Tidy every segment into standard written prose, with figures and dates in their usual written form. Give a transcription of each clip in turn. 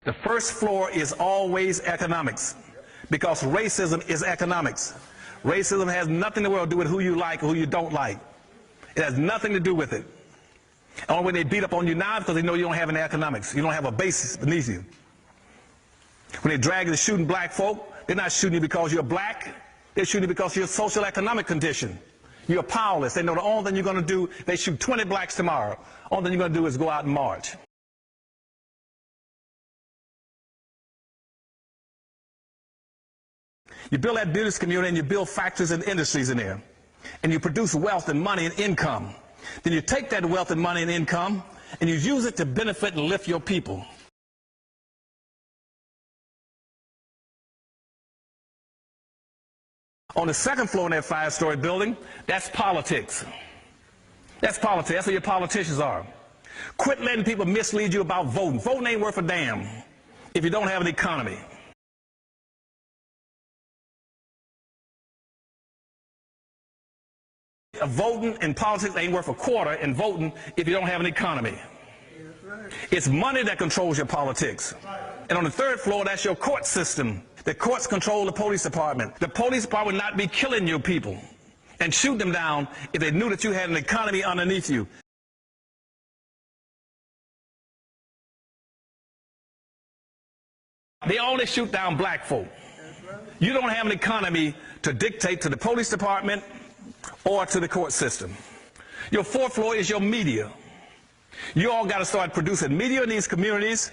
The first floor is always economics, because racism is economics. Racism has nothing in the world to do with who you like or who you don't like. It has nothing to do with it. Only when they beat up on you now because they know you don't have any economics. You don't have a basis beneath you. When they drag you to shooting black folk, they're not shooting you because you're black. They're shooting you because of your social economic condition. You're powerless. They know the only thing you're going to do, they shoot 20 blacks tomorrow. Only thing you're going to do is go out and march. You build that business community and you build factories and industries in there. And you produce wealth and money and income. Then you take that wealth and money and income and you use it to benefit and lift your people. On the second floor in that 5-story building, that's politics. That's politics. That's where your politicians are. Quit letting people mislead you about voting. Voting ain't worth a damn if you don't have an economy. Voting and politics ain't worth a quarter in voting if you don't have an economy. It's money that controls your politics. And on the third floor, that's your court system. The courts control the police department. The police department would not be killing your people and shooting them down if they knew that you had an economy underneath you. They only shoot down black folk. You don't have an economy to dictate to the police department or to the court system. Your fourth floor is your media. You all got to start producing media in these communities.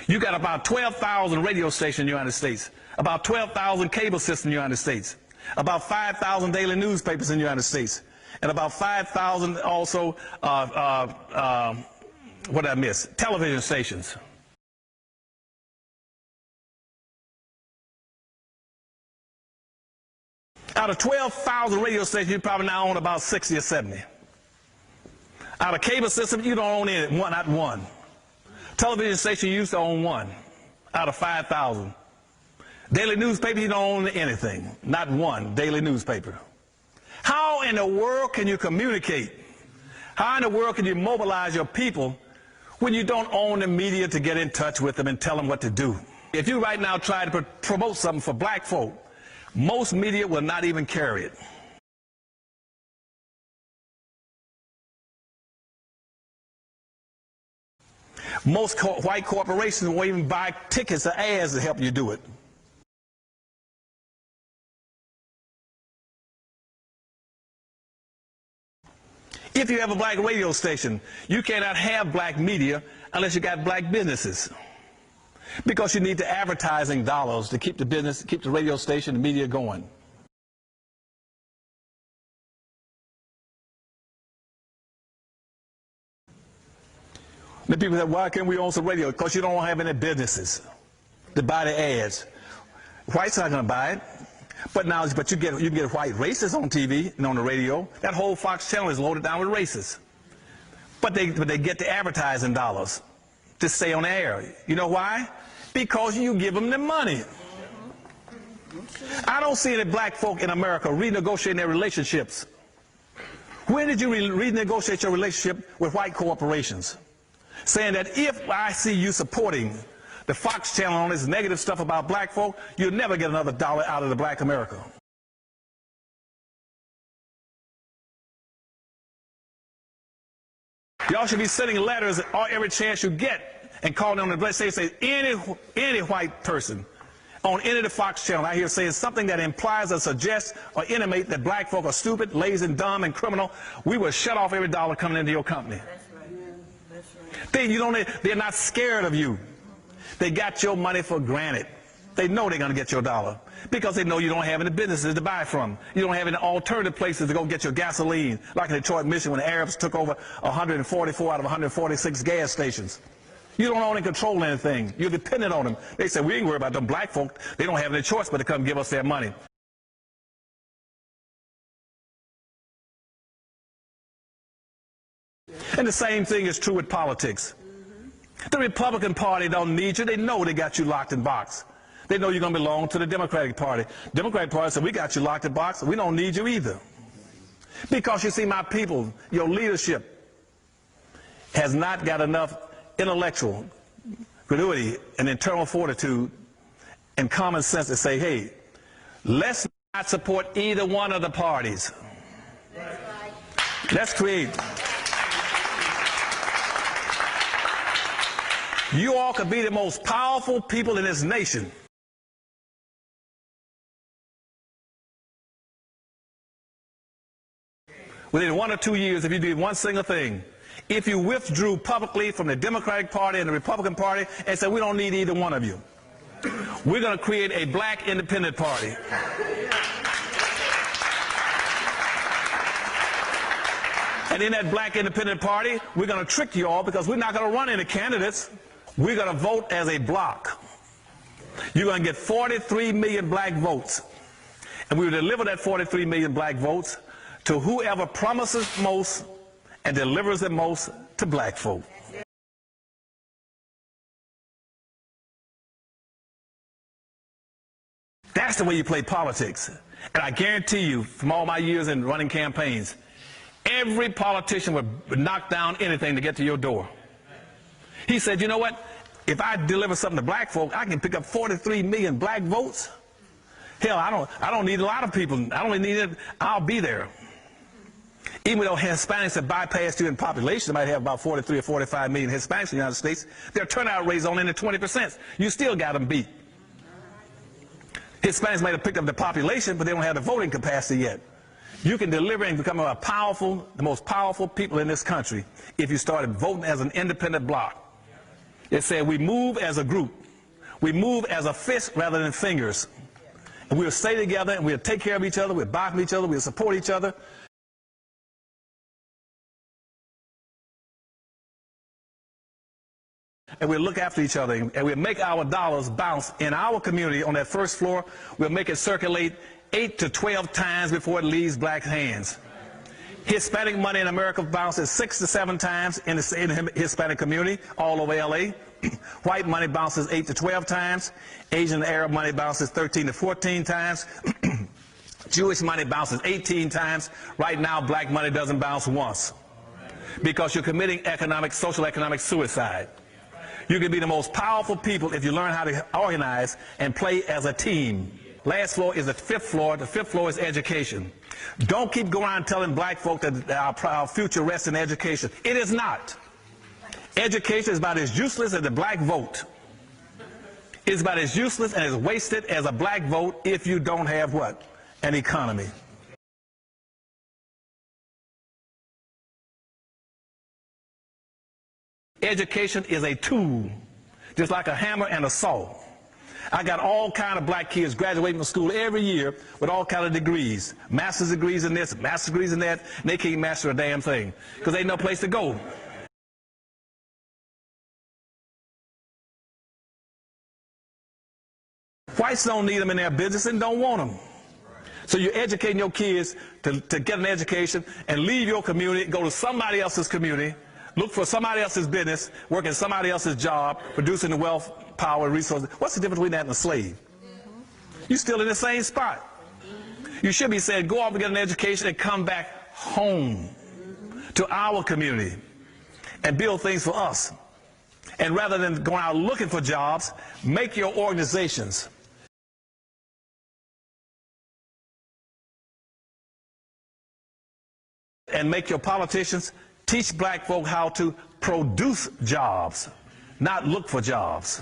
You got about 12,000 radio stations in the United States, about 12,000 cable systems in the United States, about 5,000 daily newspapers in the United States, and about 5,000 also, what did I miss? Television stations. Out of 12,000 radio stations, you probably now own about 60 or 70. Out of cable system, you don't own any, not one. Television station, you used to own one out of 5,000. Daily newspaper, you don't own anything, not one daily newspaper. How in the world can you communicate? How in the world can you mobilize your people when you don't own the media to get in touch with them and tell them what to do? If you right now try to promote something for black folk, most media will not even carry it. Most white corporations won't even buy tickets or ads to help you do it. If you have a black radio station, you cannot have black media unless you got black businesses. Because you need the advertising dollars to keep the business, keep the radio station, the media going. The people say, why can't we own some radio? Because you don't have any businesses to buy the ads. White's not going to buy it. But you can get white racists on TV and on the radio. That whole Fox channel is loaded down with racists. But they get the advertising dollars to stay on the air. You know why? Because you give them the money. I don't see any black folk in America renegotiating their relationships. When did you renegotiate your relationship with white corporations? Saying that if I see you supporting the Fox channel on this negative stuff about black folk, you'll never get another dollar out of the black America. Y'all should be sending letters every chance you get and calling on the say any white person on any of the Fox channel out here saying something that implies or suggests or intimate that black folk are stupid, lazy, and dumb and criminal, we will shut off every dollar coming into your company. That's right. Yeah, that's right. They're not scared of you. They got your money for granted. They know they're going to get your dollar because they know you don't have any businesses to buy from. You don't have any alternative places to go get your gasoline, like in Detroit, Michigan, when the Arabs took over 144 out of 146 gas stations. You don't own and control anything. You're dependent on them. They say, we ain't worried about them black folk. They don't have any choice but to come give us their money. And the same thing is true with politics. The Republican Party don't need you. They know they got you locked in box. They know you're going to belong to the Democratic Party. Democratic Party said, we got you locked in box. We don't need you either. Because you see, my people, your leadership has not got enough intellectual credulity and internal fortitude and common sense to say, hey, let's not support either one of the parties. Let's create. You all could be the most powerful people in this nation. Within 1 or 2 years, if you did one single thing, if you withdrew publicly from the Democratic Party and the Republican Party and said, we don't need either one of you, we're going to create a black independent party. And in that black independent party, we're going to trick you all because we're not going to run any candidates. We're going to vote as a block. You're going to get 43 million black votes. And we will deliver that 43 million black votes to whoever promises most and delivers the most to black folk. That's the way you play politics. And I guarantee you, from all my years in running campaigns, every politician would knock down anything to get to your door. He said, you know what? If I deliver something to black folk, I can pick up 43 million black votes. Hell, I don't need a lot of people. I don't need it. I'll be there. Even though Hispanics have bypassed you in population, they might have about 43 or 45 million Hispanics in the United States, their turnout rate is only in the 20%. You still got them beat. Hispanics might have picked up the population, but they don't have the voting capacity yet. You can deliver and become the most powerful people in this country if you started voting as an independent bloc. It said we move as a group. We move as a fist rather than fingers. And we'll stay together and we'll take care of each other, we'll buy from each other, we'll support each other. And we'll look after each other and we'll make our dollars bounce in our community on that first floor. We'll make it circulate 8 to 12 times before it leaves black hands. Hispanic money in America bounces 6 to 7 times in the Hispanic community all over LA. White money bounces 8 to 12 times. Asian and Arab money bounces 13 to 14 times. Jewish money bounces 18 times. Right now, black money doesn't bounce once because you're committing social economic suicide. You can be the most powerful people if you learn how to organize and play as a team. Last floor is the 5th floor. The 5th floor is education. Don't keep going around telling black folk that our future rests in education. It is not. Education is about as useless as the black vote. It's about as useless and as wasted as a black vote if you don't have what? An economy. Education is a tool, just like a hammer and a saw. I got all kind of black kids graduating from school every year with all kind of degrees. Master's degrees in this, master's degrees in that, and they can't master a damn thing because they ain't no place to go. Whites don't need them in their business and don't want them. So you're educating your kids to get an education and leave your community, go to somebody else's community, look for somebody else's business, work in somebody else's job, producing the wealth, power, resources. What's the difference between that and a slave? You're still in the same spot. You should be saying, go off and get an education and come back home to our community and build things for us. And rather than going out looking for jobs, make your organizations. And make your politicians teach black folk how to produce jobs, not look for jobs.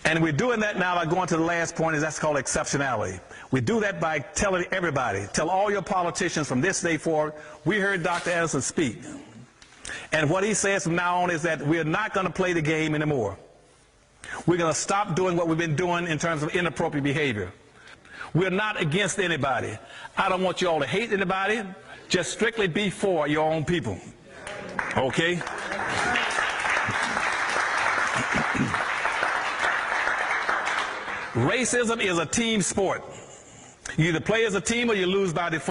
And we're doing that now by going to the last point, is that's called exceptionality. We do that by telling everybody, tell all your politicians from this day forward, we heard Dr. Anderson speak. And what he says from now on is that we're not going to play the game anymore. We're going to stop doing what we've been doing in terms of inappropriate behavior. We're not against anybody. I don't want you all to hate anybody. Just strictly be for your own people. Okay? Racism is a team sport. You either play as a team or you lose by default.